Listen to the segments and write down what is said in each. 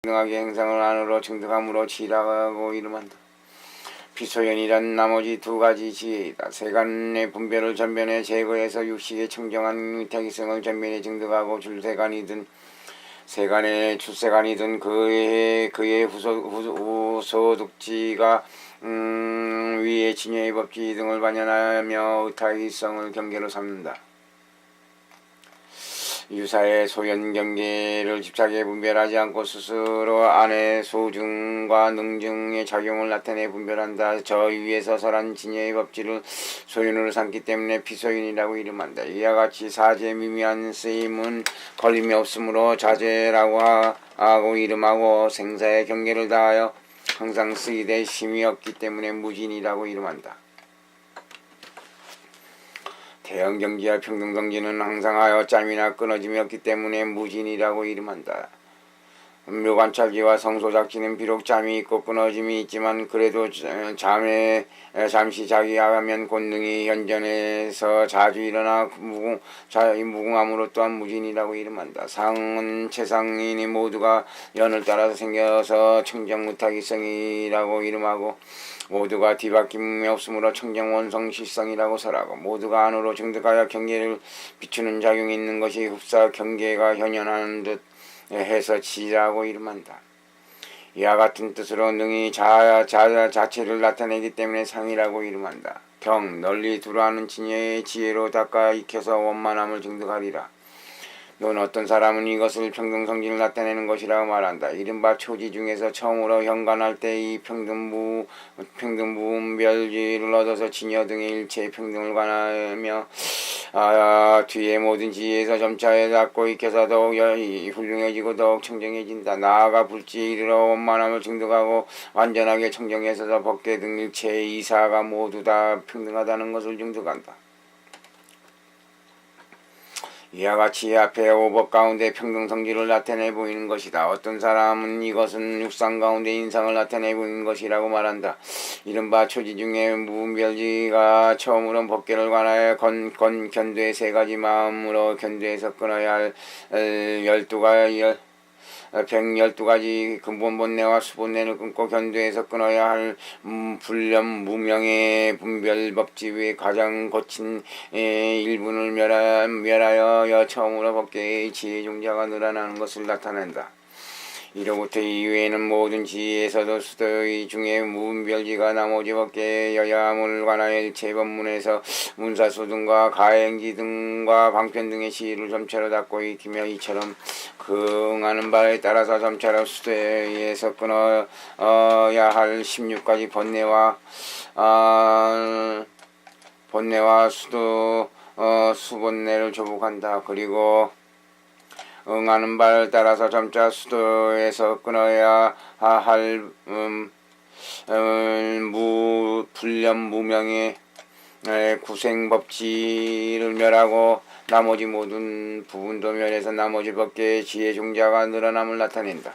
등하게 행상을 안으로 증득함으로 지라고 이름한다. 비소연이란 나머지 두 가지 지혜이다. 세간의 분별을 전변에 제거해서 육식의 청정한 위탁이성을 전변에 증득하고 줄세간이든 세간의 출세간이든 그의 후소득지가 위의 진여의 법지 등을 반연하며 의탁이성을 경계로 삼는다. 유사의 소연 경계를 집착에 분별하지 않고 스스로 안의 소증과 능증의 작용을 나타내 분별한다. 저 위에서 설한 진여의 법지를 소연으로 삼기 때문에 비소연이라고 이름한다. 이와 같이 사제의 미미한 쓰임은 걸림이 없으므로 자제라고 하고 이름하고 생사의 경계를 다하여 항상 쓰이되 심이 없기 때문에 무진이라고 이름한다. 대형경지와 평등경지는 항상 하여 짬이나 끊어짐이 없기 때문에 무진이라고 이름한다. 묘관찰지와 성소작지는 비록 짬이 있고 끊어짐이 있지만 그래도 잠시 자기하면 권능이 현전에서 자주 일어나 무궁함으로 또한 무진이라고 이름한다. 상은 최상인이 모두가 연을 따라서 생겨서 청정무탁이성이라고 이름하고 모두가 뒤바뀜이 없으므로 청정원성실성이라고 설하고 모두가 안으로 증득하여 경계를 비추는 작용이 있는 것이 흡사 경계가 현현하는 듯 해서 지라고 이름한다. 이와 같은 뜻으로 능히 자체를 나타내기 때문에 상이라고 이름한다. 경 널리 두루하는 진여의 지혜로 닦아 익혀서 원만함을 증득하리라. 넌 어떤 사람은 이것을 평등성진을 나타내는 것이라고 말한다. 이른바 초지 중에서 처음으로 현관할 때 이 평등무분별지를 얻어서 진여 등의 일체의 평등을 관하며 뒤에 모든 지혜에서 점차 닦고 익혀서 더욱 훌륭해지고 더욱 청정해진다. 나아가 불지에 이르러 원만함을 증득하고 완전하게 청정해서 법계 등 일체의 이사가 모두 다 평등하다는 것을 증득한다. 이와 같이 앞에 오법 가운데 평등성질을 나타내 보이는 것이다. 어떤 사람은 이것은 육상 가운데 인상을 나타내 보이는 것이라고 말한다. 이른바 초지 중에 무분별지가 처음으로 법계를 관하여 견도의 세 가지 마음으로 견도에서 끊어야 할 112가지 근본본내와 수본내를 끊고 견도에서 끊어야 할 불념 무명의 분별법지 외 가장 거친 일분을 멸하여 처음으로 법계의 지혜종자가 늘어나는 것을 나타낸다. 이로부터 이외에는 모든 지혜에서도 수도의 중에 무분별지가 나머지 법계의 여야함을 관하여 일체 법문에서 문사수 등과 가행지 등과 방편 등의 시를 점차로 닦고 익히며 이처럼 그 응하는 바에 따라서 점차로 수도에서 끊어야 할 16가지 번뇌와 수본뇌를 조복한다. 그리고 응하는 바를 따라서 점차 수도에서 끊어야 할 불념 무명의 구생법지를 멸하고 나머지 모든 부분도 멸해서 나머지 법계의 지혜 종자가 늘어남을 나타낸다.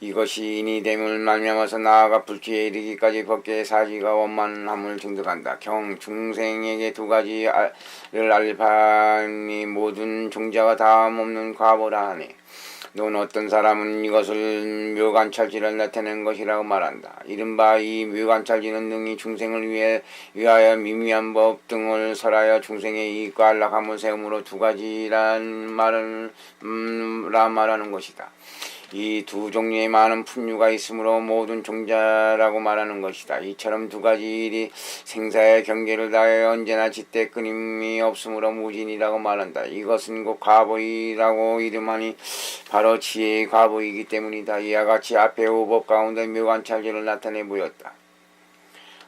이것이 인이 됨을 말미암아서 나아가 불지에 이르기까지 법계의 사지가 원만함을 증득한다. 경 중생에게 두 가지를 알파니 모든 종자가 다함없는 과보라 하니 넌 어떤 사람은 이것을 묘관찰지를 나타낸 것이라고 말한다. 이른바 이 묘관찰지는 능히 중생을 위하여 미미한 법 등을 설하여 중생의 이익과 안락함을 세움으로 두 가지란 말하는 것이다. 이 두 종류의 많은 풍류가 있으므로 모든 종자라고 말하는 것이다. 이처럼 두 가지 일이 생사의 경계를 다하여 언제나 짙대 끊임이 없으므로 무진이라고 말한다. 이것은 곧 과보이라고 이름하니 바로 지혜의 과보이기 때문이다. 이와 같이 앞에 오법 가운데 묘관찰지를 나타내 보였다.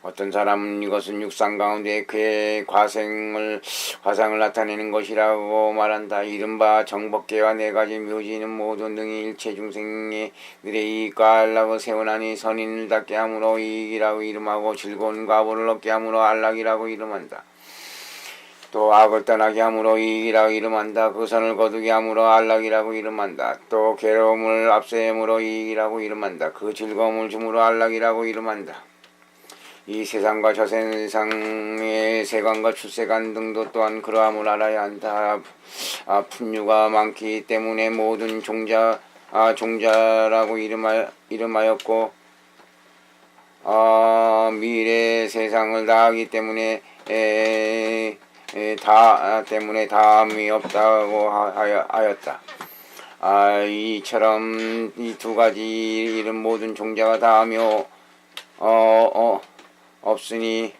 어떤 사람은 이것은 육상 가운데 그의 과상을 나타내는 것이라고 말한다. 이른바 정법계와 네 가지 묘지는 모두 능히 일체 중생의 이익과 안락을 세워나니 선인을 닦게 함으로 이익이라고 이름하고 즐거운 과보를 얻게 함으로 안락이라고 이름한다. 또 악을 떠나게 함으로 이익이라고 이름한다. 그 선을 거두게 함으로 안락이라고 이름한다. 또 괴로움을 앞세움으로 이익이라고 이름한다. 그 즐거움을 주므로 안락이라고 이름한다. 이 세상과 저 세상의 세간과 출세간 등도 또한 그러함을 알아야 한다. 풍류가 많기 때문에 모든 종자라고 이름하였고 미래 세상을 다하기 때문에 다함이 없다고 하였다. 이처럼 이 두 가지 이름 모든 종자가 다함이 없으니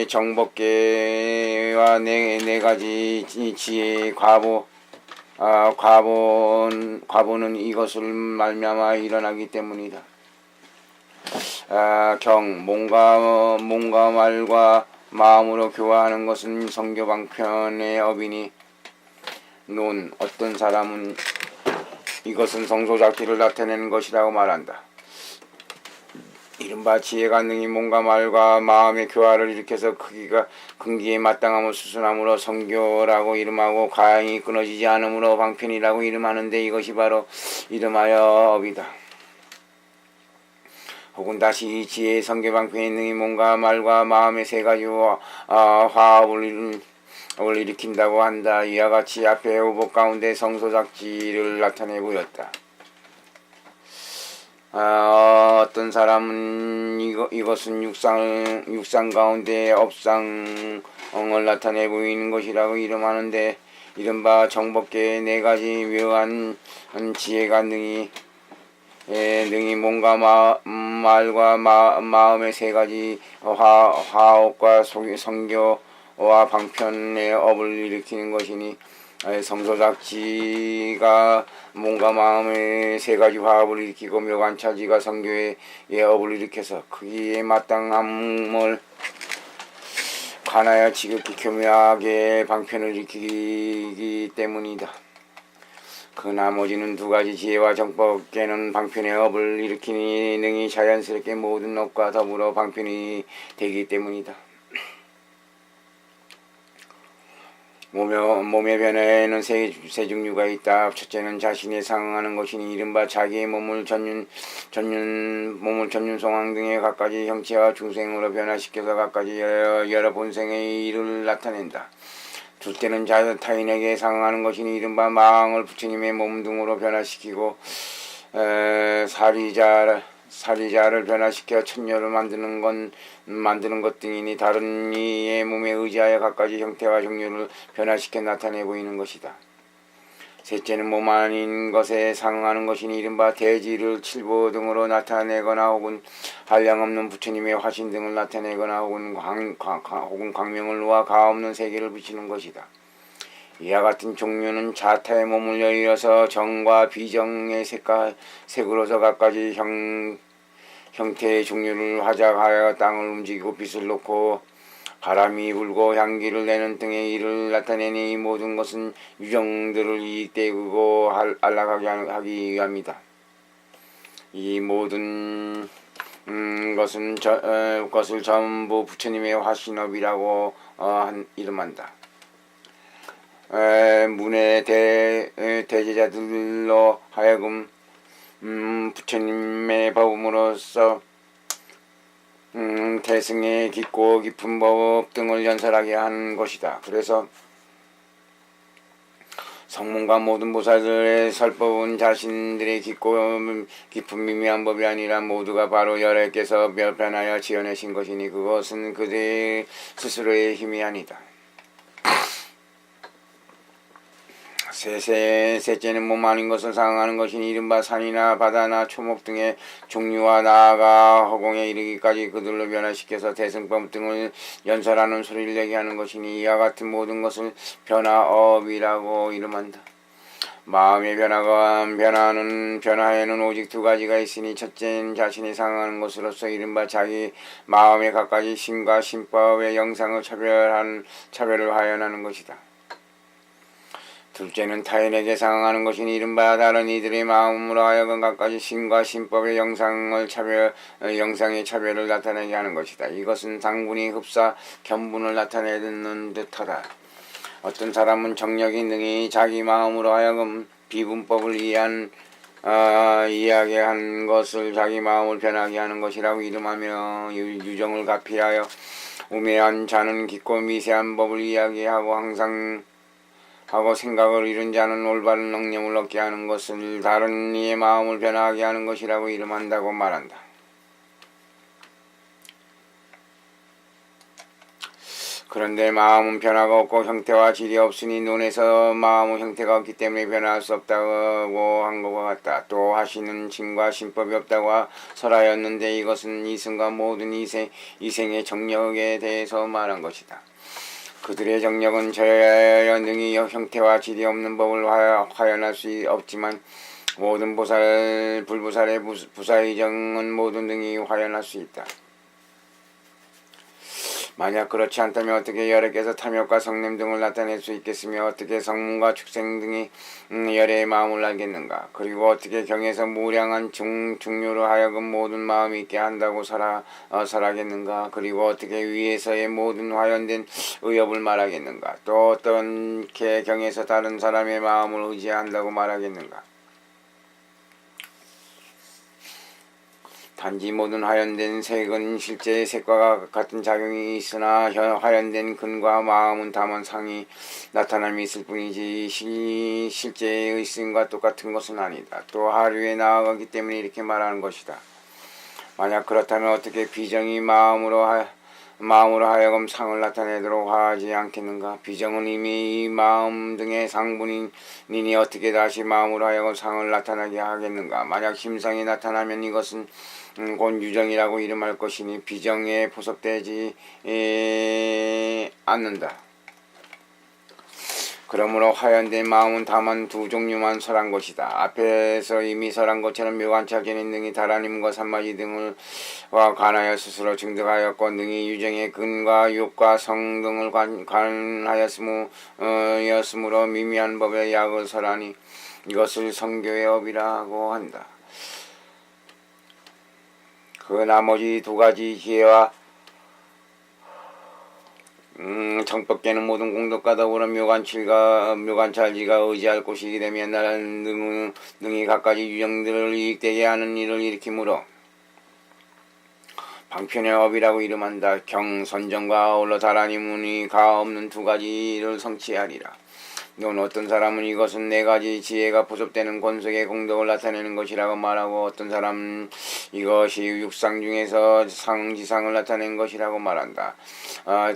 정법계와 네 가지 지혜의 과보는 이것을 말미암아 일어나기 때문이다. 몸과 말과 마음으로 교화하는 것은 성교방편의 업이니 논 어떤 사람은 이것은 성소작지를 나타내는 것이라고 말한다. 이른바 지혜가 능히 몸과 말과 마음의 교화를 일으켜서 근기에 마땅함을 수순함으로 성교라고 이름하고 가행이 끊어지지 않으므로 방편이라고 이름하는데 이것이 바로 이름하여 업이다. 혹은 다시 이 지혜의 성교방편이 능히 몸과 말과 마음의 세 가지 화합을 일으킨다고 한다. 이와 같이 앞에 오복 가운데 성소작지를 나타내 보였다. 어떤 사람은 이것은 육상 가운데 업상을 나타내 보이는 것이라고 이름하는데 이른바 정법계의 네 가지 묘한 지혜가 능히 몸과 말과 마음의 세 가지 화업과 성교와 방편의 업을 일으키는 것이니 성소작지가 몸과 마음의 세 가지 화합을 일으키고 묘관찰지가 성교의 업을 일으켜서 크기에 마땅함을 관하여 지극히 교묘하게 방편을 일으키기 때문이다. 그 나머지는 두 가지 지혜와 정법계는 방편의 업을 일으키니 능히 자연스럽게 모든 업과 더불어 방편이 되기 때문이다. 몸의 변화에는 세 종류가 있다. 첫째는 자신에 상응하는 것이니 이른바 자기의 몸을 전륜 송황 등의 갖가지 형체와 중생으로 변화시켜서 갖가지 여러 본생의 일을 나타낸다. 둘째는 타인에게 상응하는 것이니 이른바 마왕을 부처님의 몸 등으로 변화시키고 사리자를 변화시켜 천녀를 만드는 것 등이니 다른 이의 몸에 의지하여 갖가지 형태와 종류를 변화시켜 나타내 보이는 것이다. 셋째는 몸 아닌 것에 상응하는 것이니 이른바 대지를 칠보 등으로 나타내거나 혹은 한량없는 부처님의 화신 등을 나타내거나 혹은 광명을 놓아 가없는 세계를 비치는 것이다. 이와 같은 종류는 자타의 몸을 열어서 정과 비정의 색으로서 갖가지 형태의 종류를 화작하여 땅을 움직이고 빛을 놓고 바람이 불고 향기를 내는 등의 일을 나타내니 이 모든 것은 유정들을 이익되고 안락하게 하기 위함이다. 이 모든 것을 전부 부처님의 화신업이라고 이름한다. 문의 대제자들로 하여금 부처님의 법음으로써 대승의 깊고 깊은 법 등을 연설하게 한 것이다. 그래서 성문과 모든 보살들의 설법은 자신들의 깊고 깊은 미미한 법이 아니라 모두가 바로 열애께서 변하여 지어내신 것이니 그것은 그들 스스로의 힘이 아니다. 셋째는 몸 아닌 것을 상응하는 것이니 이른바 산이나 바다나 초목 등의 종류와 나아가 허공에 이르기까지 그들로 변화시켜서 대승법 등을 연설하는 소리를 내게 하는 것이니 이와 같은 모든 것을 변화업이라고 이름한다. 마음의 변화에는 오직 두 가지가 있으니 첫째는 자신이 상응하는 것으로서 이른바 자기 마음의 갖가지 신과 신법의 영상을 차별을 하여나는 것이다. 둘째는 타인에게 상응하는 것이니 이른바 다른 이들의 마음으로 하여금 갖가지 신과 신법의 영상의 차별을 나타내게 하는 것이다. 이것은 상분이 흡사 견분을 나타내는 듯하다. 어떤 사람은 정력이 능히 자기 마음으로 하여금 비분법을 이해한 이야기한 것을 자기 마음을 변하게 하는 것이라고 이름하며 유정을 가피하여 우매한 자는 깊고 미세한 법을 이야기하고 항상 하고 생각을 이룬 자는 올바른 능력을 얻게 하는 것을 다른 이의 마음을 변하게 하는 것이라고 이름한다고 말한다. 그런데 마음은 변화가 없고 형태와 질이 없으니 눈에서 마음의 형태가 없기 때문에 변할 수 없다고 한 것과 같다. 또 하시는 징과 신법이 없다고 설하였는데 이것은 이승과 모든 이생의 정력에 대해서 말한 것이다. 그들의 정력은 저야 능히 형태와 질이 없는 법을 화연할 수 없지만 모든 불보살의 부사의정은 모든 등이 화연할 수 있다. 만약 그렇지 않다면 어떻게 열에 깨서 탐욕과 성냄 등을 나타낼 수 있겠으며 어떻게 성문과 축생 등이 열의 마음을 알겠는가. 그리고 어떻게 경에서 무량한 중류로 하여금 모든 마음이 있게 한다고 설하겠는가. 그리고 어떻게 위에서의 모든 화연된 의업을 말하겠는가. 또 어떻게 경에서 다른 사람의 마음을 의지한다고 말하겠는가. 단지 모든 화연된 색은 실제의 색과 같은 작용이 있으나 화연된 근과 마음은 다만 상이 나타남이 있을 뿐이지 실제의 있음과 똑같은 것은 아니다. 또 하류에 나아가기 때문에 이렇게 말하는 것이다. 만약 그렇다면 어떻게 비정이 마음으로 하여금 상을 나타내도록 하지 않겠는가? 비정은 이미 이 마음 등의 상분이니 어떻게 다시 마음으로 하여금 상을 나타나게 하겠는가? 만약 심상이 나타나면 이것은 곧 유정이라고 이름할 것이니 비정에 포섭되지 않는다. 그러므로 화연된 마음은 다만 두 종류만 설한 것이다. 앞에서 이미 설한 것처럼 묘관찰 견인 등이 다라님과 산마지 등을 관하여 스스로 증득하였고 능히 유정의 근과 육과 성 등을 관하였으므로 미미한 법의 약을 설하니 이것을 성교의 업이라고 한다. 그 나머지 두 가지 지혜와 정법계는 모든 공덕과 더불어 묘관찰지가 의지할 곳이기 때문에 나는 능히 갖가지 유정들을 이익되게 하는 일을 일으키므로 방편의 업이라고 이름한다. 경선정과 아울러 다라니문이 가없는 두 가지를 성취하리라. 넌 어떤 사람은 이것은 네 가지 지혜가 부섭되는 권속의 공덕을 나타내는 것이라고 말하고 어떤 사람은 이것이 육상 중에서 상지상을 나타낸 것이라고 말한다.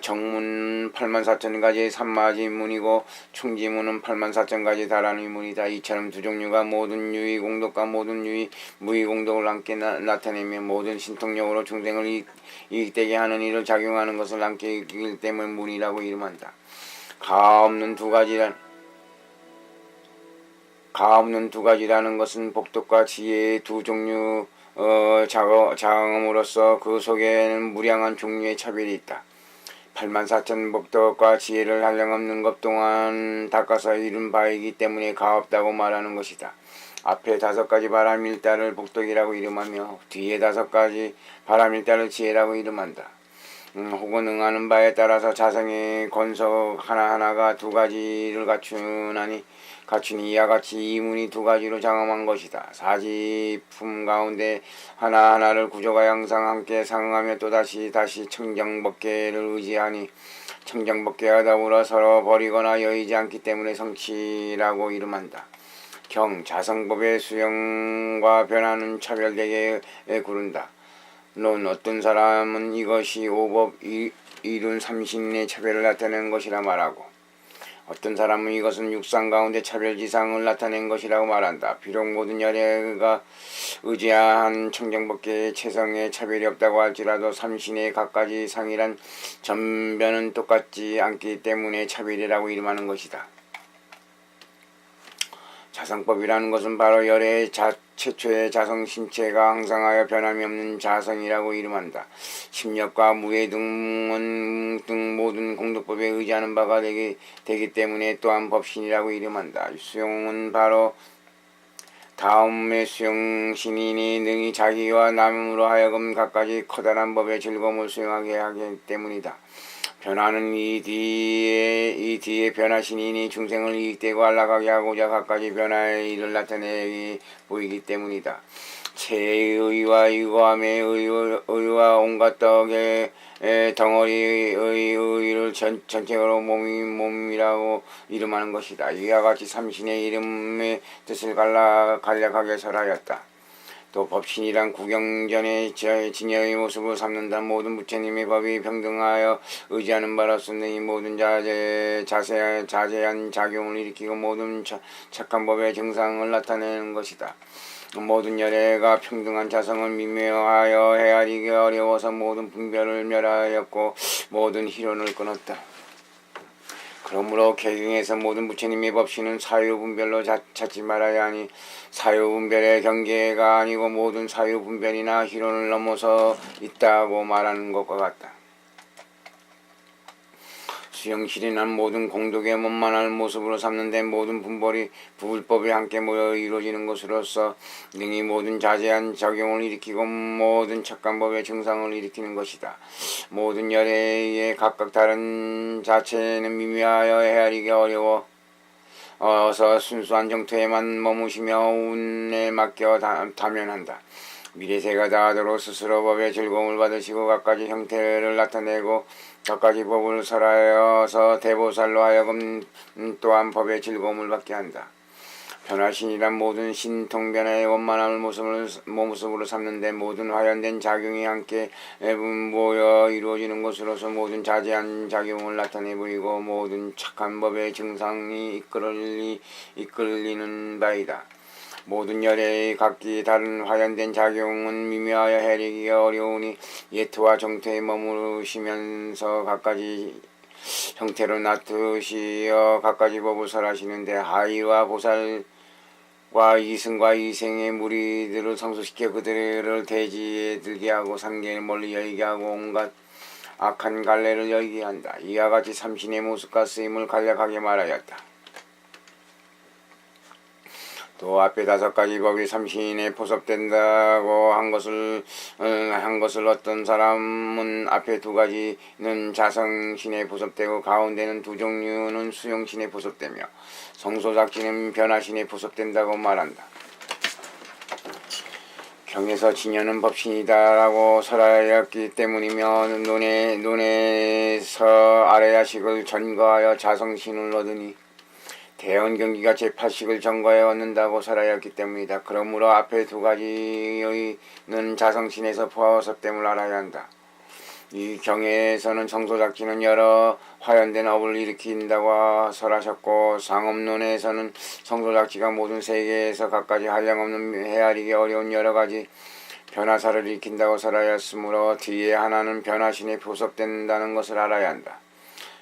정문 84,000가지 산마지문이고 충지문은 84,000가지 다라니 문이다. 이처럼 두 종류가 모든 유의 공덕과 모든 유의 무의 공덕을 함께 나타내며 모든 신통력으로 중생을 이익되게 하는 일을 작용하는 것을 함께 이기기 때문에 문이라고 이름한다. 가없는 두 가지라는 것은 복덕과 지혜의 두 종류 자음으로써 그 속에는 무량한 종류의 차별이 있다. 84,000 복덕과 지혜를 한량없는 것 동안 닦아서 이룬 바이기 때문에 가없다고 말하는 것이다. 앞에 5가지 바람일다를 복덕이라고 이름하며 뒤에 5가지 바람일다를 지혜라고 이름한다. 혹은 응하는 바에 따라서 자성의 권속 하나하나가 두 가지를 갖추니 이와 같이 이문이 두 가지로 장엄한 것이다. 사지품 가운데 하나하나를 구조가 항상 함께 상응하며 또다시 청정법계를 의지하니 청정법계와 더불어 서로 버리거나 여의지 않기 때문에 성취라고 이름한다. 자성법의 수용과 변화는 차별되게 구른다. 넌 어떤 사람은 이것이 오법 이룬 삼신의 차별을 나타내는 것이라 말하고 어떤 사람은 이것은 육상 가운데 차별지상을 나타낸 것이라고 말한다. 비록 모든 열애가 의지한 청정법계의 체성에 차별이 없다고 할지라도 삼신의 각가지 상이란 전변은 똑같지 않기 때문에 차별이라고 이름하는 것이다. 자성법이라는 것은 바로 열의 최초의 자성 신체가 항상하여 변함이 없는 자성이라고 이름한다. 심력과 무예 등 모든 공덕법에 의지하는 바가 되기 때문에 또한 법신이라고 이름한다. 수용은 바로 다음의 수용신이니 능히 자기와 남으로 하여금 갖가지 커다란 법의 즐거움을 수용하게 하기 때문이다. 변화는 이 뒤에 변화신이니 중생을 이익되고 안락하게 하고자 갖가지 변화의 일을 나타내 보이기 때문이다. 체의와 유감의 의와 온갖 떡의 덩어리의 의를 전체적으로 몸이라고 이름하는 것이다. 이와 같이 삼신의 이름의 뜻을 간략하게 설하였다. 또 법신이란 구경전의 진여의 모습을 삼는다. 모든 부처님의 법이 평등하여 의지하는 바로서 이 모든 자세한 작용을 일으키고 모든 착한 법의 정상을 나타내는 것이다. 모든 열애가 평등한 자성을 미묘하여 헤아리기 어려워서 모든 분별을 멸하였고 모든 희론을 끊었다. 그러므로 개경에서 모든 부처님의 법신은 사유분별로 찾지 말아야 하니 사유분별의 경계가 아니고 모든 사유분별이나 희론을 넘어서 있다고 말하는 것과 같다. 수영실이란 모든 공덕의 원만한 모습으로 삼는데 모든 불법이 함께 모여 이루어지는 것으로서 능히 모든 자제한 작용을 일으키고 모든 착한 법의 정상을 일으키는 것이다. 모든 열애의 각각 다른 자체는 미묘하여 헤아리기 어려워서 순수한 정토에만 머무시며 운에 맡겨 다면한다. 미래세가 다하도록 스스로 법의 즐거움을 받으시고 갖가지 형태를 나타내고 갖가지 법을 설하여서 대보살로 하여금 또한 법의 즐거움을 받게 한다. 변화신이란 모든 신통변화의 원만한 모습으로 삼는데 모든 화연된 작용이 함께 모여 이루어지는 것으로서 모든 자제한 작용을 나타내 보이고 모든 착한 법의 정상이 이끌리는 바이다. 모든 열애의 각기 다른 화연된 작용은 미묘하여 헤아리기 어려우니 예토와 정토에 머무르시면서 갖가지 형태로 나타시어 갖가지 법을 설하시는데 하이와 보살과 이승과 이생의 무리들을 성소시켜 그들을 대지에 들게 하고 삼계를 멀리 열게 하고 온갖 악한 갈래를 열게 한다. 이와 같이 삼신의 모습과 쓰임을 간략하게 말하였다. 또 앞에 5가지 법이 삼신에 포섭된다고 한 것을 어떤 사람은 앞에 2가지는 자성신에 포섭되고 가운데는 2종류는 수용신에 포섭되며 성소작지는 변화신에 포섭된다고 말한다. 경에서 진여는 법신이다라고 설하였기 때문이며 논에서 아래야식을 전거하여 자성신을 얻으니 대언경기가 제8식을 전거해 얻는다고 설하였기 때문이다. 그러므로 앞에 2가지는 자성신에서 포섭됨을 알아야 한다. 이 경에서는 성소작지는 여러 화연된 업을 일으킨다고 설하셨고 상업론에서는 성소작지가 모든 세계에서 갖가지 한량없는 헤아리기 어려운 여러가지 변화사를 일으킨다고 설하였으므로 뒤에 하나는 변화신에 포섭된다는 것을 알아야 한다.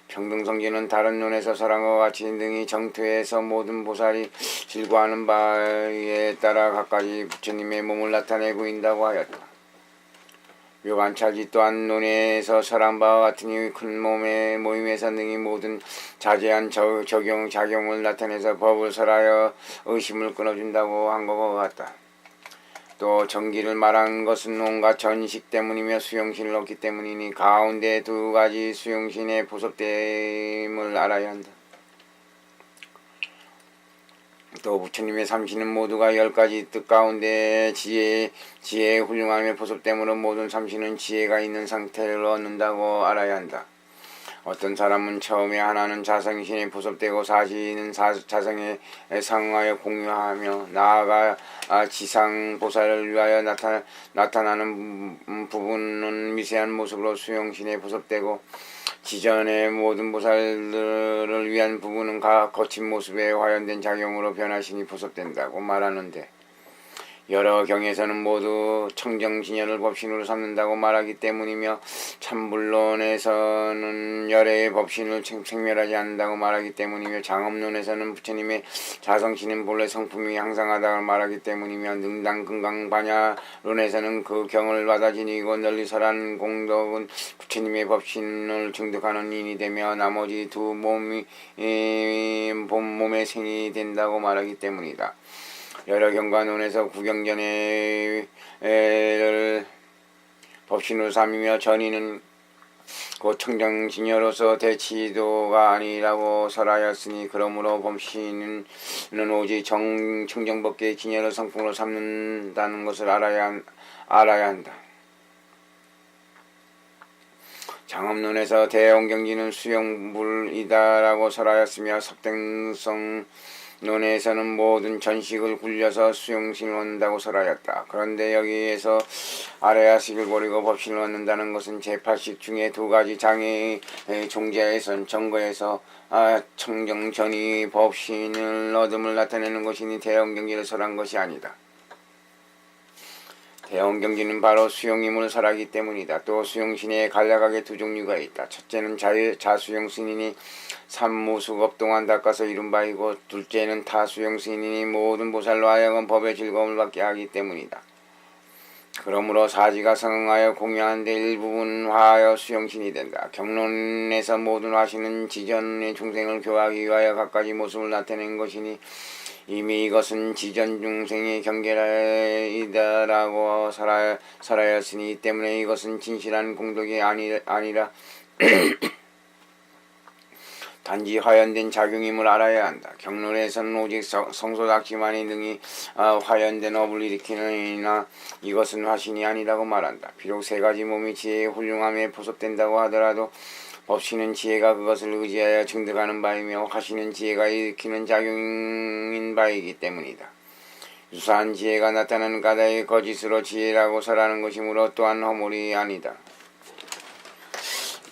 평등성지는 다른 논에서 설한 것 같이 능히 정토에서 모든 보살이 질구하는 바에 따라 갖가지 부처님의 몸을 나타내고 있다고 하였다. 묘관찰지 또한 논에서 설한 바와 같으니 큰 몸의 모임에서 능히 모든 자제한 작용을 나타내서 법을 설하여 의심을 끊어준다고 한 것과 같다. 또 정기를 말한 것은 온갖 전식 때문이며 수용신을 얻기 때문이니 가운데 2가지 수용신의 포섭됨을 알아야 한다. 또 부처님의 삼신은 모두가 10가지 뜻 가운데 지혜의 훌륭함의 포섭됨으로 모든 삼신은 지혜가 있는 상태를 얻는다고 알아야 한다. 어떤 사람은 처음에 하나는 자성신에 포섭되고 사시는 자성에 상응하여 공유하며 나아가 지상 보살을 위하여 나타나는 부분은 미세한 모습으로 수용신에 포섭되고 지전의 모든 보살들을 위한 부분은 거친 모습의 화연된 작용으로 변화신이 포섭된다고 말하는데 여러 경에서는 모두 청정진여를 법신으로 삼는다고 말하기 때문이며 참불론에서는 열애의 법신을 생멸하지 않는다고 말하기 때문이며 장업론에서는 부처님의 자성신은 본래 성품이 항상하다고 말하기 때문이며 능당근강반야론에서는 그 경을 받아 지니고 널리 설한 공덕은 부처님의 법신을 증득하는 인이 되며 나머지 2 몸의 생이 된다고 말하기 때문이다. 여러 경관론에서 구경전의 법신으로 삼으며 전이는 곧 청정신녀로서 대치도가 아니라고 설하였으니 그러므로 범신은 오직 청정법계의 기녀를 성품으로 삼는다는 것을 알아야 한다. 장엄론에서 대원경지는 수용불이다라고 설하였으며 섭등성 논에서는 모든 전식을 굴려서 수용신을 얻는다고 설하였다. 그런데 여기에서 아래야식을 버리고 법신을 얻는다는 것은 제8식 중에 두 가지 장애의 종자에선 정거에서 청정전이 법신을 얻음을 나타내는 것이니 대원경지를 설한 것이 아니다. 대원경지는 바로 수용임을 설하기 때문이다. 또 수용신에 간략하게 두 종류가 있다. 첫째는 자수용신이니 삼무수겁 동안 닦아서 이룬 바이고, 둘째는 타수용신이니 모든 보살로 하여금 법의 즐거움을 받게 하기 때문이다. 그러므로 사지가 성응하여 공양한 데 일부분 화하여 수용신이 된다. 경론에서 모든 화신은 지전의 중생을 교화하기 위하여 갖가지 모습을 나타낸 것이니 이미 이것은 지전 중생의 경계이다라고 설하였으니 이 때문에 이것은 진실한 공덕이 아니라 단지 화연된 작용임을 알아야 한다. 경론에서는 오직 성소작지만이 능히 화연된 업을 일으키느니나 이것은 화신이 아니라고 말한다. 비록 세 가지 몸이 지혜의 훌륭함에 포섭된다고 하더라도 법신은 지혜가 그것을 의지하여 증득하는 바이며 화신은 지혜가 일으키는 작용인 바이기 때문이다. 유사한 지혜가 나타나는 까닭이 거짓으로 지혜라고 설하는 것이므로 또한 허물이 아니다.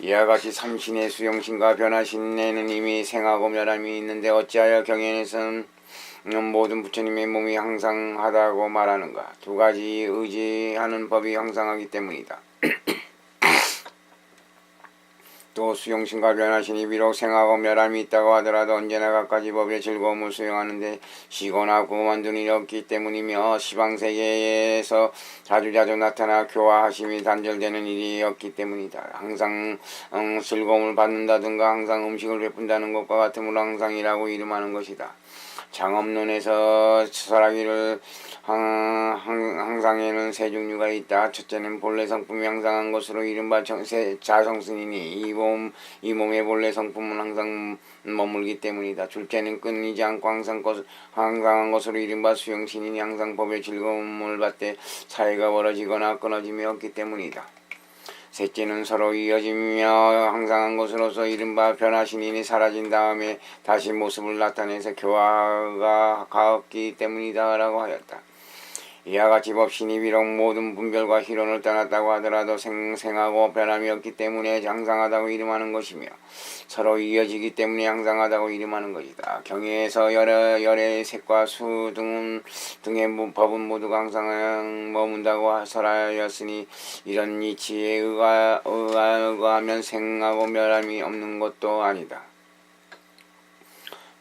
이와 같이 삼신의 수용신과 변화신에는 이미 생하고 멸함이 있는데 어찌하여 경연에서는 모든 부처님의 몸이 항상하다고 말하는가? 두 가지 의지하는 법이 항상하기 때문이다. 또 수용신과 변화신이 비록 생하고 멸함이 있다고 하더라도 언제나 갖가지 법의 즐거움을 수용하는데 쉬거나 그만둔 일이 없기 때문이며 시방세계에서 자주자주 나타나 교화하심이 단절되는 일이 없기 때문이다. 항상 즐거움을 받는다든가 항상 음식을 베푼다는 것과 같으므로 항상이라고 이름하는 것이다. 장엄론에서 설하기를 항상에는 세 종류가 있다. 첫째는 본래 성품이 항상한 것으로 이른바 자성스니니 이 몸의 본래 성품은 항상 머물기 때문이다. 둘째는 끊이지 않고 항상한 것으로 이른바 수용신이니 항상 법의 즐거움을 받되 차이가 벌어지거나 끊어짐이 없기 때문이다. 셋째는 서로 이어지며 항상한 것으로서 이른바 변화신인이 사라진 다음에 다시 모습을 나타내서 교화가 가없기 때문이다 라고 하였다. 이와 같이 법신이 비록 모든 분별과 희론을 떠났다고 하더라도 생하고 변함이 없기 때문에 항상하다고 이름하는 것이며 서로 이어지기 때문에 항상하다고 이름하는 것이다. 경에서 열의 색과 수 등의 법은 모두가 항상 머문다고 설하였으니 이런 이치에 의하면 생하고 멸함이 없는 것도 아니다.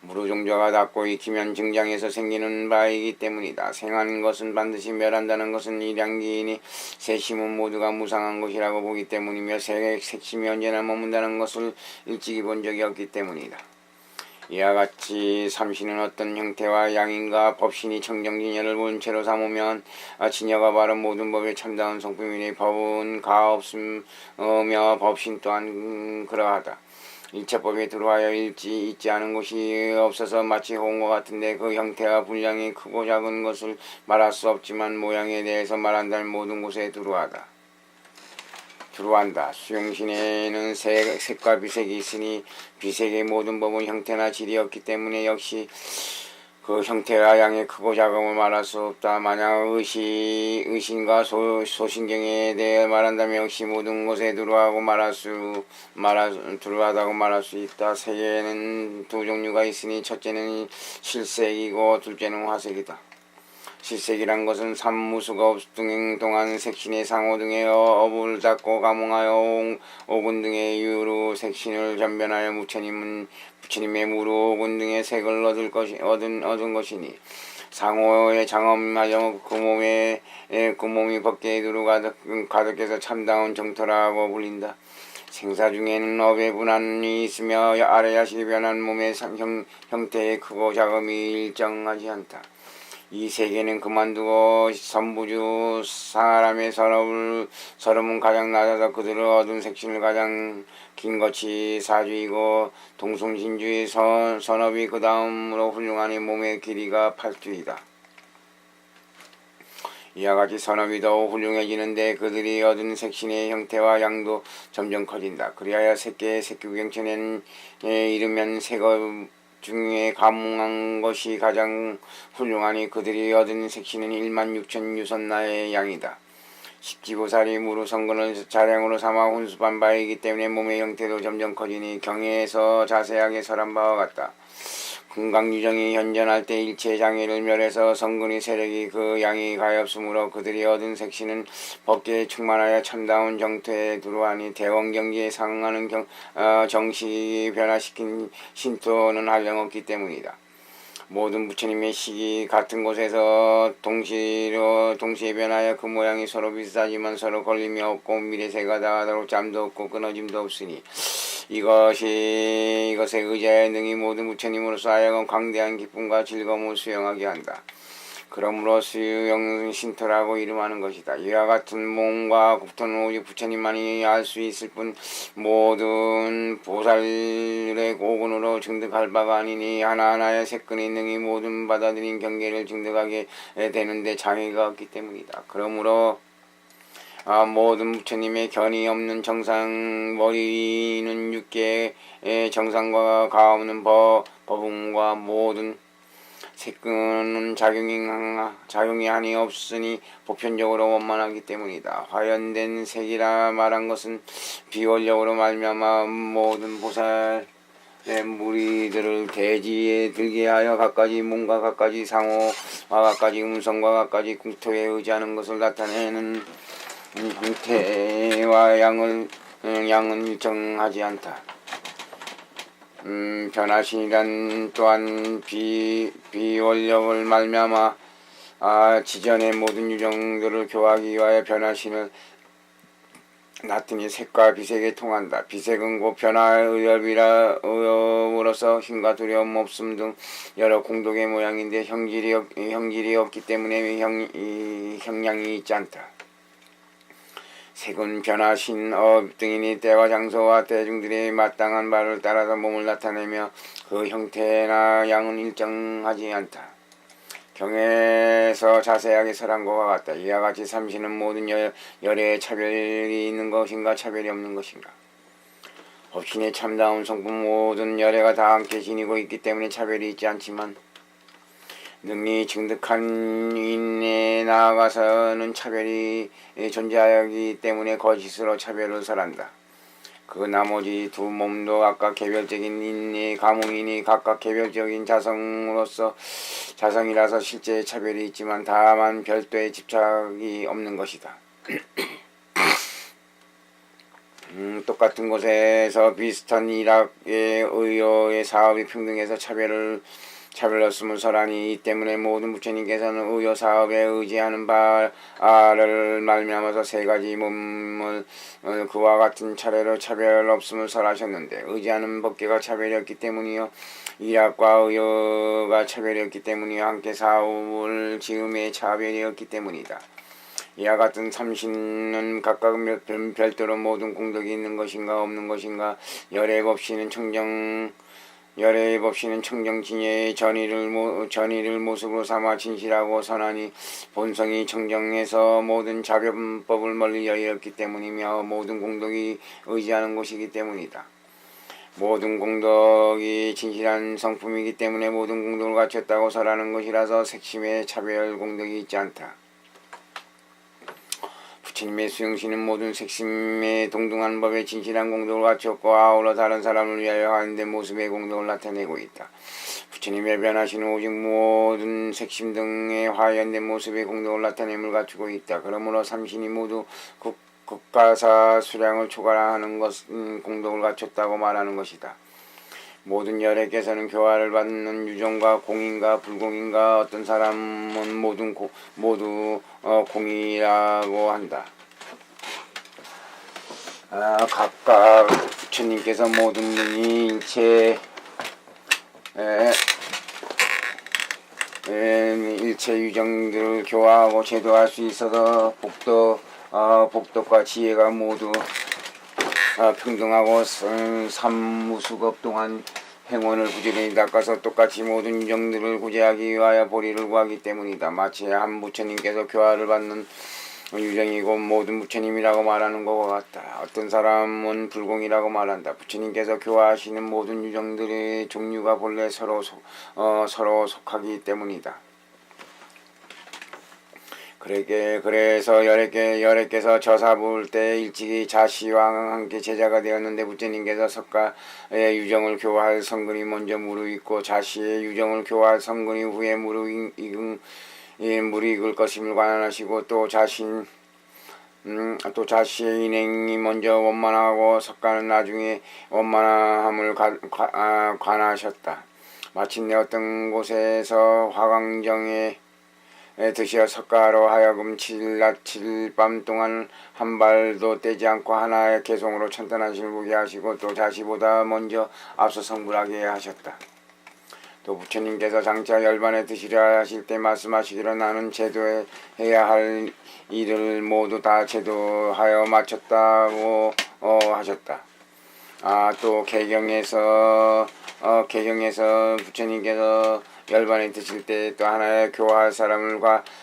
무르종자가 닿고 익히면 증장에서 생기는 바이기 때문이다. 생하는 것은 반드시 멸한다는 것은 일양기이니 세심은 모두가 무상한 것이라고 보기 때문이며 색심이 언제나 머문다는 것을 일찍이 본 적이 없기 때문이다. 이와 같이 삼신은 어떤 형태와 양인가 법신이 청정진여를 본체로 삼으면 진여가 바로 모든 법의 참다운 성품이니 법은 가없으며 법신 또한 그러하다. 일체법에 들어와여 있지 않은 곳이 없어서 마치 홍과 같은데 그 형태와 분량이 크고 작은 것을 말할 수 없지만 모양에 대해서 말한다면 모든 곳에 들어한다. 수용신에는 색과 비색이 있으니 비색의 모든 법은 형태나 질이 없기 때문에 역시 그 형태와 양의 크고 작음을 말할 수 없다. 만약 의신과 소신경에 대해 말한다면 역시 모든 곳에 들어하고 들어하다고 말할 수 있다. 세계에는 두 종류가 있으니 첫째는 실색이고 둘째는 화색이다. 실색이란 것은 삼무수겁 동안 색신의 상호 등의 업을 닦고 감응하여 오군 등의 유로 색신을 전변하여 부처님의 무로 오군 등의 색을 얻은 것이니 상호의 장엄하여 그 몸이 법계에 두루 가득해서 참다운 정토라고 불린다. 생사 중에는 업의 분한이 있으며 아래야식이 변한 몸의 형태의 크고 작음이 일정하지 않다. 이 세계는 그만두고 선부주 사람의 서름은 가장 낮아서 그들을 얻은 색신을 가장 긴 것이 사주이고 동숭신주의 선업이 그 다음으로 훌륭하니 몸의 길이가 8주이다. 이와 같이 선업이 더욱 훌륭해지는데 그들이 얻은 색신의 형태와 양도 점점 커진다. 그리하여 색규경천에 이르면 색업 중에 가뭉한 것이 가장 훌륭하니 그들이 얻은 색신은 16,000 유선나의 양이다. 십지보살이 무루성근을 자량으로 삼아 혼수한 바이기 때문에 몸의 형태도 점점 커지니 경에서 자세하게 설한 바와 같다. 금강유정이 현전할 때 일체 장애를 멸해서 성근의 세력이 그 양이 가엾으므로 그들이 얻은 색신은 법계에 충만하여 참다운 정토에 두루하니 대원경지에 상응하는 정식이 변화시킨 신토는 한량없기 때문이다. 모든 부처님의 식이 같은 곳에서 동시에 변하여 그 모양이 서로 비슷하지만 서로 걸림이 없고 미래세가 다하도록 잠도 없고 끊어짐도 없으니 이것에 의지하여 능히 모든 부처님으로서 하여금 광대한 기쁨과 즐거움을 수용하게 한다. 그러므로 수용 신토라고 이름하는 것이다. 이와 같은 몸과 국토는 오직 부처님만이 알 수 있을 뿐 모든 보살의 오근으로 증득할 바가 아니니 하나하나의 색근이 능히 모든 받아들인 경계를 증득하게 되는데 장애가 없기 때문이다. 그러므로 모든 부처님의 견이 없는 정상 머리는 육계의 정상과 가없는 법음과 모든 색근은 작용이 한이 없으니 보편적으로 원만하기 때문이다. 화연된 색이라 말한 것은 비원력으로 말미암아 모든 보살의 무리들을 대지에 들게 하여 갖가지 몸과 갖가지 상호와 갖가지 음성과 갖가지 국토에 의지하는 것을 나타내는 형태와 양은 일정하지 않다. 변화신이란 또한 비원력을 말미암아 지전의 모든 유정들을 교하기 위하여 변화신을 나타니 색과 비색에 통한다. 비색은 곧 변화의 의협으로서 힘과 두려움 없음 등 여러 공덕의 모양인데 형질이 없기 때문에 형량이 있지 않다. 색은 변화신 등이니 때와 장소와 대중들의 마땅한 바를 따라서 몸을 나타내며 그 형태나 양은 일정하지 않다. 경에서 자세하게 설한 것과 같다. 이와 같이 삼신은 모든 열의 차별이 있는 것인가 차별이 없는 것인가. 법신의 참다운 성품 모든 열애가 다 함께 지니고 있기 때문에 차별이 있지 않지만 능히 증득한 인에 나아가서는 차별이 존재하기 때문에 거짓으로 차별을 설한다. 그 나머지 두 몸도 각각 개별적인 인의 가몽이니 각각 개별적인 자성이라서 실제 차별이 있지만 다만 별도의 집착이 없는 것이다. 똑같은 곳에서 비슷한 일학의 의료의 사업이 평등해서 차별을 없음을 설하니 이 때문에 모든 부처님께서는 의료 사업에 의지하는 바를 말미암아서 세 가지 몸을 그와 같은 차례로 차별 없음을 설하셨는데 의지하는 법계가 차별이 없기 때문이요 일학과 의료가 차별이 없기 때문이요 함께 사업을 지음에 차별이 없기 때문이다. 이와 같은 삼신은 각각 별도로 모든 공덕이 있는 것인가 없는 것인가. 열애 법신은 청정진예의 전의를 모습으로 삼아 진실하고 선하니 본성이 청정해서 모든 자변법을 멀리 여의었기 때문이며 모든 공덕이 의지하는 곳이기 때문이다. 모든 공덕이 진실한 성품이기 때문에 모든 공덕을 갖췄다고 설하는 것이라서 색심의 차별 공덕이 있지 않다. 부처님의 수용신은 모든 색심의 동등한 법에 진실한 공덕을 갖췄고 아울러 다른 사람을 위하여 하는데 모습의 공덕을 나타내고 있다. 부처님의 변화신은 오직 모든 색심 등의 화연된 모습의 공덕을 나타냄을 갖추고 있다. 그러므로 삼신이 모두 극가사 수량을 초과하는 것은 공덕을 갖췄다고 말하는 것이다. 모든 열애께서는 교화를 받는 유정과 공인과 불공인과 어떤 사람은 모두 공이라고 한다. 각각 부처님께서 모든 능이 일체 유정들을 교화하고 제도할 수 있어서 복덕과 지혜가 모두 평등하고 삼무수급 동안 행원을 부지런히 닦아서 똑같이 모든 유정들을 구제하기 위하여 보리를 구하기 때문이다. 마치 한 부처님께서 교화를 받는 유정이고 모든 부처님이라고 말하는 것과 같다. 어떤 사람은 불공이라고 말한다. 부처님께서 교화하시는 모든 유정들의 종류가 본래 서로 속하기 때문이다. 그래서 열애께서 저사부을 때 일찍이 자시와 함께 제자가 되었는데 부처님께서 석가의 유정을 교화할 성근이 먼저 무르익고 자시의 유정을 교화할 성근이 후에 무르익을 것임을 관하시고 또 자시의 인행이 먼저 원만하고 석가는 나중에 원만함을 관하셨다. 마침내 어떤 곳에서 화강정에 드시어 석가로 하여금 7낮 7밤 동안 한 발도 떼지 않고 하나의 개송으로 천탄하심을 보게 하시고 또 자시보다 먼저 앞서 성불하게 하셨다. 또 부처님께서 장차 열반에 드시려 하실 때 말씀하시기로 나는 제도해야 할 일을 모두 다 제도하여 마쳤다고 하셨다. 또 개경에서 부처님께서 열반에 드실 때 또 하나의 교화할 사람을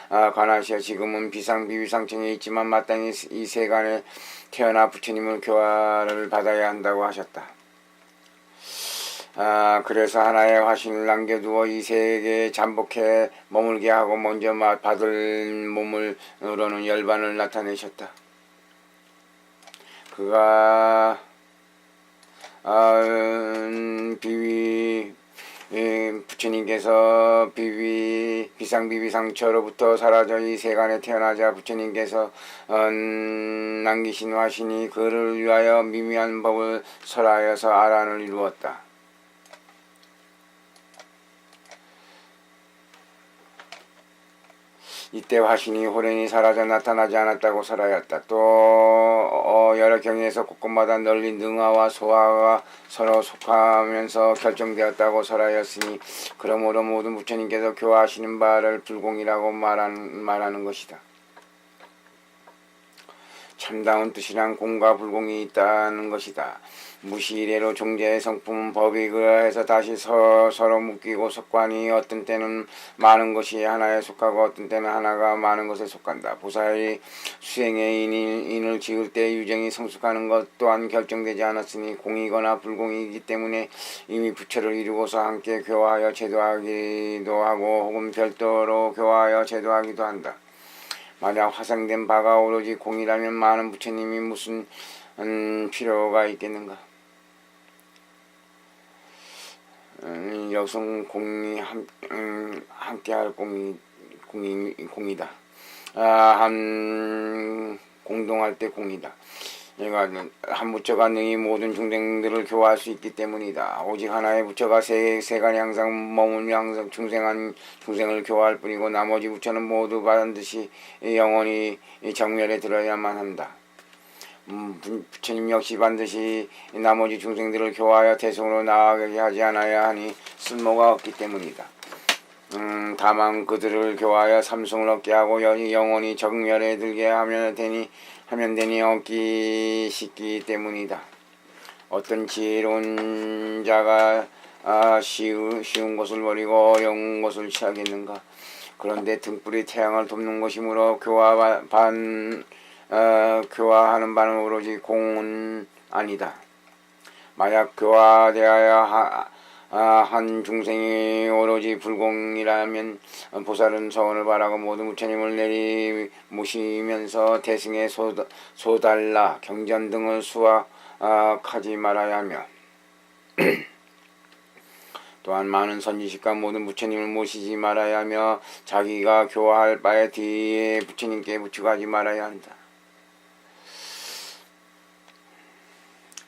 관하시어 지금은 비상비위상청에 있지만 마땅히 이 세간에 태어나 부처님을 교화를 받아야 한다고 하셨다. 그래서 하나의 화신을 남겨두어 이 세계에 잠복해 머물게 하고 먼저 받을 몸으로는 열반을 나타내셨다. 그가 부처님께서 비상비비상처로부터 사라져 이 세간에 태어나자 부처님께서 남기신 화신이 그를 위하여 미미한 법을 설하여서 아란을 이루었다. 이때 화신이 호련히 사라져 나타나지 않았다고 설하였다. 또 여러 경에서 곳곳마다 널리 능화와 소화가 서로 속하면서 결정되었다고 설하였으니 그러므로 모든 부처님께서 교화하시는 바를 불공이라고 말하는 것이다. 참다운 뜻이란 공과 불공이 있다는 것이다. 무시이래로 종자의 성품은 법에 의해서 다시 서로 묶이고 속관이 어떤 때는 많은 것이 하나에 속하고 어떤 때는 하나가 많은 것에 속한다. 보살이 수행의 인을 지을 때 유정이 성숙하는 것 또한 결정되지 않았으니 공이거나 불공이기 때문에 이미 부처를 이루고서 함께 교화하여 제도하기도 하고 혹은 별도로 교화하여 제도하기도 한다. 만약 화생된 바가 오로지 공이라면 많은 부처님이 무슨 필요가 있겠는가? 여성 공이 함께할 공이다. 공동할 때 공이다. 한 부처가 능히 모든 중생들을 교화할 수 있기 때문이다. 오직 하나의 부처가 세간에 항상 머물며 항상 중생을 교화할 뿐이고 나머지 부처는 모두 반드시 영원히 정멸에 들어야만 한다. 부처님 역시 반드시 나머지 중생들을 교화하여 대성으로 나아가게 하지 않아야 하니 쓸모가 없기 때문이다. 다만 그들을 교화하여 삼성을 얻게 하고 영원히 정멸에 들게 하면 되니 얻기 쉽기 때문이다. 어떤 지혜로운 자가 쉬운 것을 버리고 어려운 것을 취하겠는가? 그런데 등불이 태양을 돕는 것이므로 교화하는 바는 오로지 공은 아니다. 만약 교화되어야 한 중생이 오로지 불공이라면 보살은 서원을 바라고 모든 부처님을 내리 모시면서 대승의 소달라 경전 등을 수확하지 말아야 하며 또한 많은 선지식과 모든 부처님을 모시지 말아야 하며 자기가 교화할 바에 뒤에 부처님께 부추가지 말아야 한다.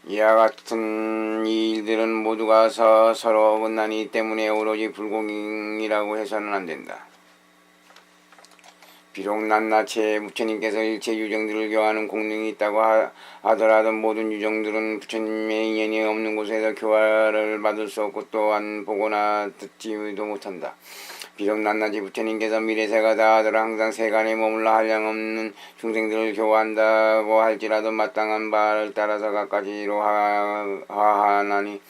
이와 같은 이 일들은 모두가 서로 어긋나니 때문에 오로지 불공이라고 해서는 안 된다. 비록 낱낱이 부처님께서 일체 유정들을 교화하는 공능이 있다고 하더라도 모든 유정들은 부처님의 인연이 없는 곳에서 교화를 받을 수 없고 또한 보거나 듣지도 못한다. 비록 낱낱이 부처님께서 미래세가 다하더라 항상 세간에 머물러 한량없는 중생들을 교화한다고 할지라도 마땅한 바를 따라서 갖가지로 화하나니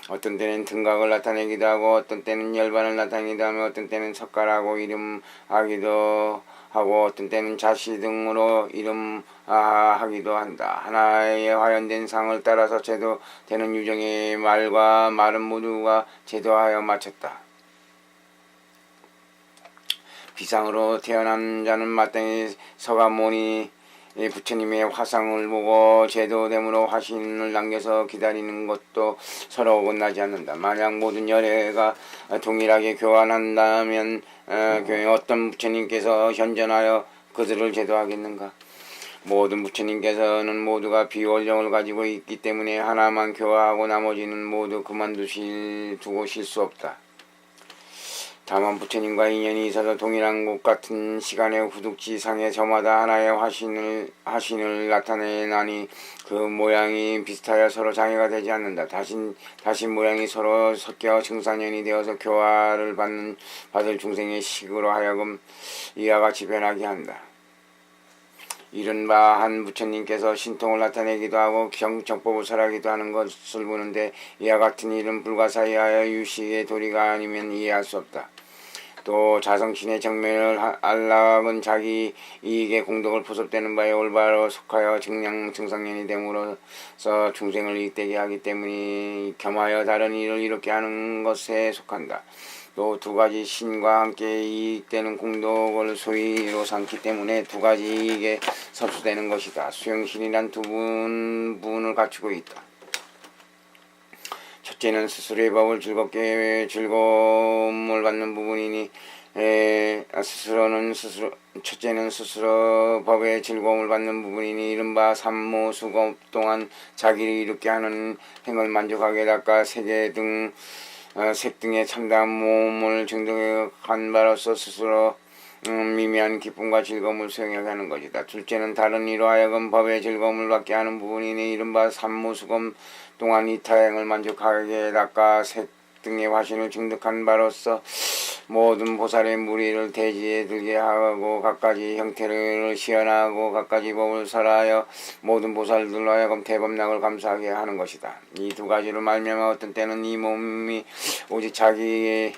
어떤 때는 등각을 나타내기도 하고 어떤 때는 열반을 나타내기도 하며 어떤 때는 석가라고 이름하기도 하고 어떤 때는 자시 등으로 이름하기도 한다. 하나의 화연된 상을 따라서 제도되는 유정의 말과 말은 모두가 제도하여 마쳤다. 비상으로 태어난 자는 마땅히 서가모니 부처님의 화상을 보고 제도됨으로 화신을 남겨서 기다리는 것도 서로 어긋나지 않는다. 만약 모든 열애가 동일하게 교환한다면 어떤 부처님께서 현존하여 그들을 제도하겠는가? 모든 부처님께서는 모두가 비원령을 가지고 있기 때문에 하나만 교화하고 나머지는 모두 두고 쉴 수 없다. 다만 부처님과 인연이 있어서 동일한 곳 같은 시간의 후둑지상에 저마다 하나의 화신을 나타내나니 그 모양이 비슷하여 서로 장애가 되지 않는다. 다신 모양이 서로 섞여 증산연이 되어서 교화를 받을 중생의 식으로 하여금 이와 같이 변하게 한다. 이른바 한 부처님께서 신통을 나타내기도 하고 정법을 설하기도 하는 것을 보는데 이와 같은 일은 불가사의하여 유식의 도리가 아니면 이해할 수 없다. 또 자성신의 정면을 안락은 자기 이익의 공덕을 포섭되는 바에 올바로 속하여 증상년이 됨으로써 중생을 이익되게 하기 때문에 겸하여 다른 일을 이렇게 하는 것에 속한다. 또 두 가지 신과 함께 이익되는 공덕을 소위로 삼기 때문에 두 가지 이익에 섭수되는 것이다. 수용신이란 두 분을 갖추고 있다. 첫째는 스스로의 법을 즐거움을 받는 부분이니 첫째는 스스로 법의 즐거움을 받는 부분이니 이른바 삼모수업 동안 자기를 이롭게 하는 행을 만족하게 닦아 세계 등 색 등의 참다한 몸을 증득한 바로서 스스로 미미한 기쁨과 즐거움을 수행하게 하는 것이다. 둘째는 다른 이로 하여금 법의 즐거움을 받게 하는 부분이니 이른바 삼모수검 동안 이타행을 만족하게 닦아 색 등의 화신을 증득한 바로서 모든 보살의 무리를 대지에 들게 하고 갖가지 형태를 시연하고 갖가지 법을 설하여 모든 보살들로 하여금 대법락을 감수하게 하는 것이다. 이 두 가지로 말미암아 어떤 때는 이 몸이 오직 자기의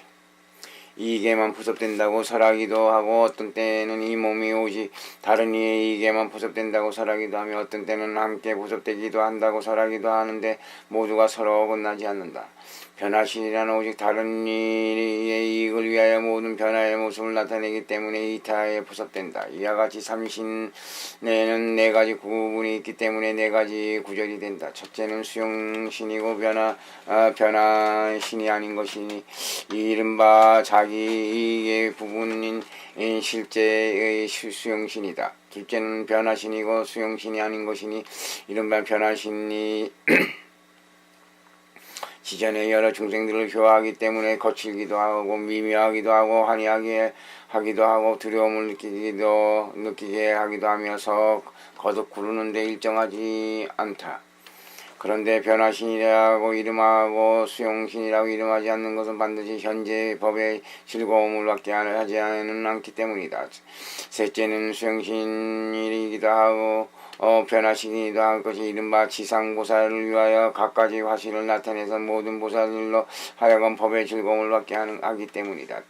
이익에만 포섭된다고 설하기도 하고 어떤 때는 이 몸이 오직 다른 이의 이익에만 포섭된다고 설하기도 하며 어떤 때는 함께 포섭되기도 한다고 설하기도 하는데 모두가 서로 어긋나지 않는다. 변화신이란 오직 다른 이의 이익을 위하여 모든 변화의 모습을 나타내기 때문에 이타에 포섭된다. 이와 같이 삼신에는 네 가지 구분이 있기 때문에 네 가지 구절이 된다. 첫째는 수용신이고 변화신이 아닌 것이니 이른바 자기 이익의 부분인 실제의 수용신이다. 둘째는 변화신이고 수용신이 아닌 것이니 이른바 변화신이 지전에 여러 중생들을 교화하기 때문에 거칠기도 하고 미묘하기도 하고 환희하게 하기도 하고 두려움을 느끼게 하기도 하면서 거듭 구르는데 일정하지 않다. 그런데 변화신이라고 이름하고 수용신이라고 이름하지 않는 것은 반드시 현재 법의 즐거움을 받게 하지는 않기 때문이다. 셋째는 수용신이기도 하고 변화신이기도 할 것이 이른바 지상보살을 위하여 갖가지 화신을 나타내서 모든 보살들로 하여금 법의 즐거움을 받게 하기 때문이다.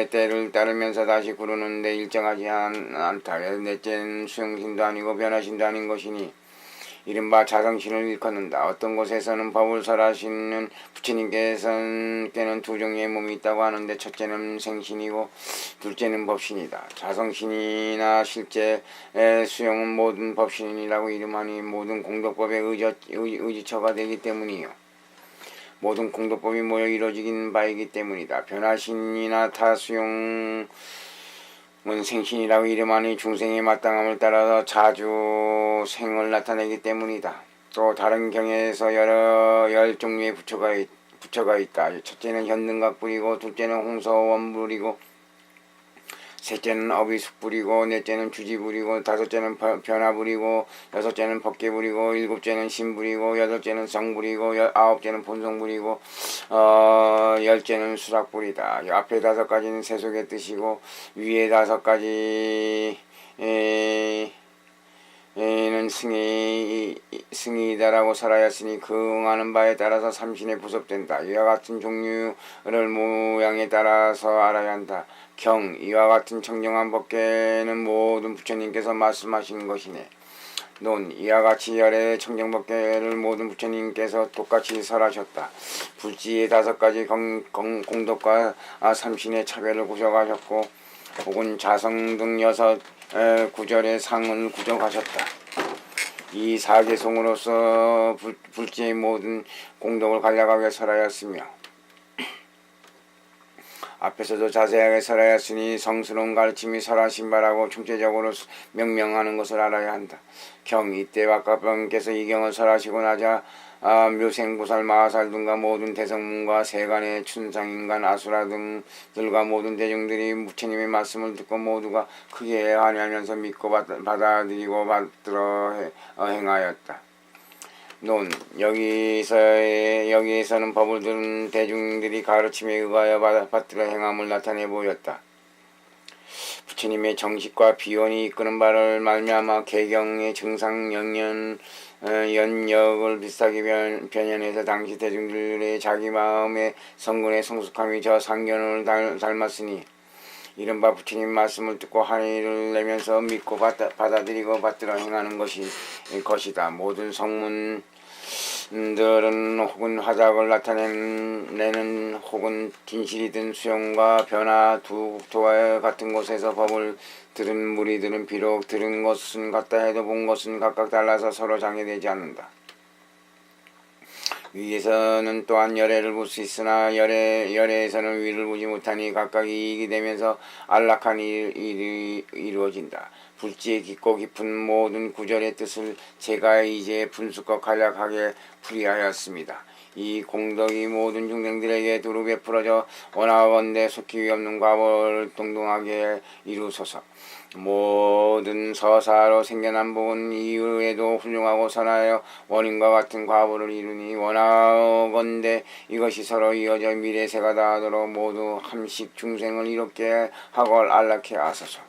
때를 따르면서 다시 구르는데 일정하지 않다. 넷째는 수용신도 아니고 변화신도 아닌 것이니 이른바 자성신을 일컫는다. 어떤 곳에서는 법을 설하시는 부처님께서는 두 종류의 몸이 있다고 하는데 첫째는 생신이고 둘째는 법신이다. 자성신이나 실제 수용은 모든 법신이라고 이름하니 모든 공덕법의 의지처가 되기 때문이요. 모든 공덕법이 모여 이루어지긴 바이기 때문이다. 변화신이나 타수용 생신이라고 이름하니 중생의 마땅함을 따라서 자주 생을 나타내기 때문이다. 또 다른 경에서 열 종류의 부처가 있다. 첫째는 현등각불이고 둘째는 홍서원불이고 셋째는 어비숙 부리고 넷째는 주지 부리고 다섯째는 변화 부리고 여섯째는 법계 부리고 일곱째는 신 부리고 여덟째는 성 부리고 아홉째는 본성 부리고 열째는 수락 부리다. 앞에 다섯 가지는 세속의 뜻이고 위에 다섯 가지 는 승이다라고 설하였으니 그 응하는 바에 따라서 삼신에 부섭된다. 이와 같은 종류를 모양에 따라서 알아야 한다. 경 이와 같은 청정한 법계는 모든 부처님께서 말씀하신 것이네. 논 이와 같이 열의 청정법계를 모든 부처님께서 똑같이 설하셨다. 불지의 다섯 가지 공덕과 삼신의 차별을 구적하셨고 혹은 자성 등 여섯 구절의 상을 구적하셨다. 이 사계송으로서 불지의 모든 공덕을 간략하게 설하였으며 앞에서도 자세하게 설하였으니 성스러운 가르침이 설하신 바라고 총체적으로 명명하는 것을 알아야 한다. 경 이때 박가병께서 이 경을 설하시고 나자 묘생보살 마하살 등과 모든 대성문과 세간의 춘상인간 아수라 등들과 모든 대중들이 부처님의 말씀을 듣고 모두가 크게 환희하면서 믿고 받아들이고 받들어 행하였다. 논 여기에서는 법을 들은 대중들이 가르침에 의하여 받들어 행함을 나타내 보였다. 부처님의 정식과 비원이 이끄는 바를 말미암아 개경의 증상 연역을 비슷하게 변현해서 당시 대중들의 자기 마음의 성근의 성숙함이 저 상견을 닮았으니 이른바 부처님 말씀을 듣고 환희를 내면서 믿고 받아들이고 받들어 행하는 것이다. 모든 성문들은 혹은 화작을 나타내는 혹은 진실이든 수용과 변화 두 국토와 같은 곳에서 법을 들은 무리들은 비록 들은 것은 같다 해도 본 것은 각각 달라서 서로 장애되지 않는다. 위에서는 또한 열애를 볼 수 있으나 열애에서는 위를 보지 못하니 각각 이익이 되면서 안락한 일이 이루어진다. 불지의 깊고 깊은 모든 구절의 뜻을 제가 이제 분수껏 간략하게 풀이하였습니다. 이 공덕이 모든 중생들에게 두루 베풀어져 원하건대 속히 없는 과보를 동동하게 이루소서. 모든 서사로 생겨난 복은 이후에도 훌륭하고 선하여 원인과 같은 과보를 이루니 원하건대 이것이 서로 이어져 미래세가 다하도록 모두 함식 중생을 이롭게 하고 안락해 하소서.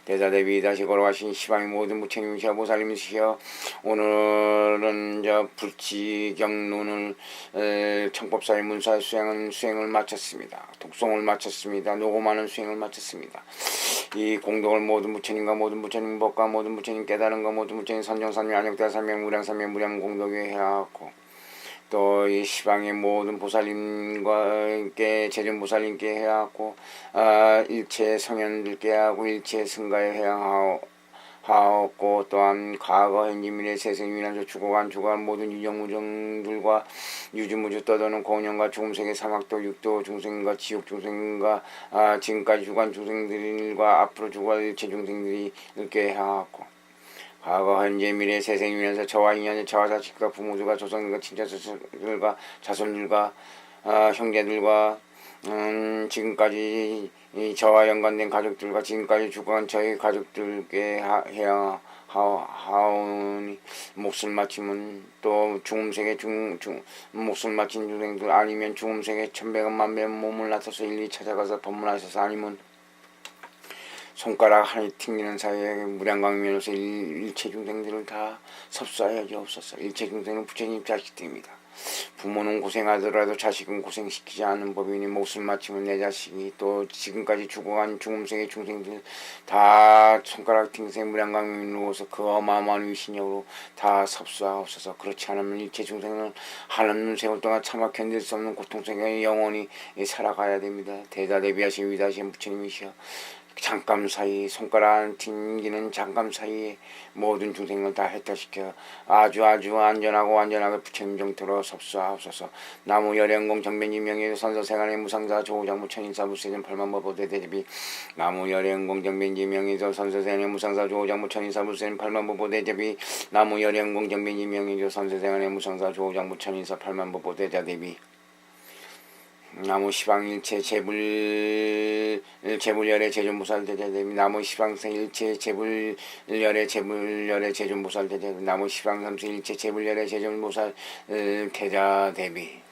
대자대비 다시 걸어가신 시방의 모든 부처님이시여 보살님이시여 오늘은 불치경론을 청법사의 문사의 수행을 마쳤습니다. 독송을 마쳤습니다. 녹음하는 수행을 마쳤습니다. 이 공덕을 모든 부처님과 모든 부처님 법과 모든 부처님 깨달은 것 모든 부처님 선정산명 안역대산명 무량산명 무량 공덕에 해하고 또 이 시방의 모든 보살님과 재전보살님께 해하고 일체 성현들께 하고 일체 승가에 해하고 또한 과거 현재 미래 세생이면서 죽어간 모든 유정무정들과 유주무주 떠도는 공연과 죽음세계 사막도 육도 중생과 지옥 중생과 지금까지 죽어간 중생들과 앞으로 죽어갈 일체 중생들이 이렇게 해하고 과거 현재 미래 세생이면서 저와 인연의 저와 자식과 부모들과 조상들과 친자들과 자손들과 형제들과 지금까지 저와 연관된 가족들과 지금까지 죽어간 저희 가족들께 하오니 목숨 마치면 또 죽음세계 목숨 마친 중생들 아니면 죽음세계 천배가 만배 몸을 나서서 일일이 찾아가서 법문하셔서 아니면 손가락 하나 튕기는 사이에 무량광면에서 일체 중생들을 다 섭사하여 주옵소서. 일체 중생은 부처님 자식들입니다. 부모는 고생하더라도 자식은 고생시키지 않는 법이니 목숨 마치면 내 자식이 또 지금까지 죽어간 죽음세계 중생들 다 손가락 튕기세 무량광면에 누워서 그 어마어마한 위신력으로 다 섭사하옵소서. 그렇지 않으면 일체 중생은 한없는 세월 동안 차마 견딜 수 없는 고통 속에 영원히 살아가야 됩니다. 대다대비하신 위대하신 부처님이시여 잠깐 사이 손가락 튕기는 잠깐 사이에 모든 중생을 다 해탈시켜 아주 안전하고 완전하게 부처님 정토로 섭수하옵소서. 나무 열행공 정변지명예 선서세간의 무상사 조장무 천인사 무세전 팔만보보대대비 나무 열행공 정변지명예 선서세간의 무상사 조장무 천인사 무세전 팔만보보대대비 나무 열행공 정변지명예 선서세간의 무상사 조장무 천인사 팔만보보대대비 나무 시방일체 제불열의 제존보살 대대대비 나무 시방생일체 제불열의 제존보살 대대대비 나무 시방삼세일체 제불열의 제존보살 대자대비.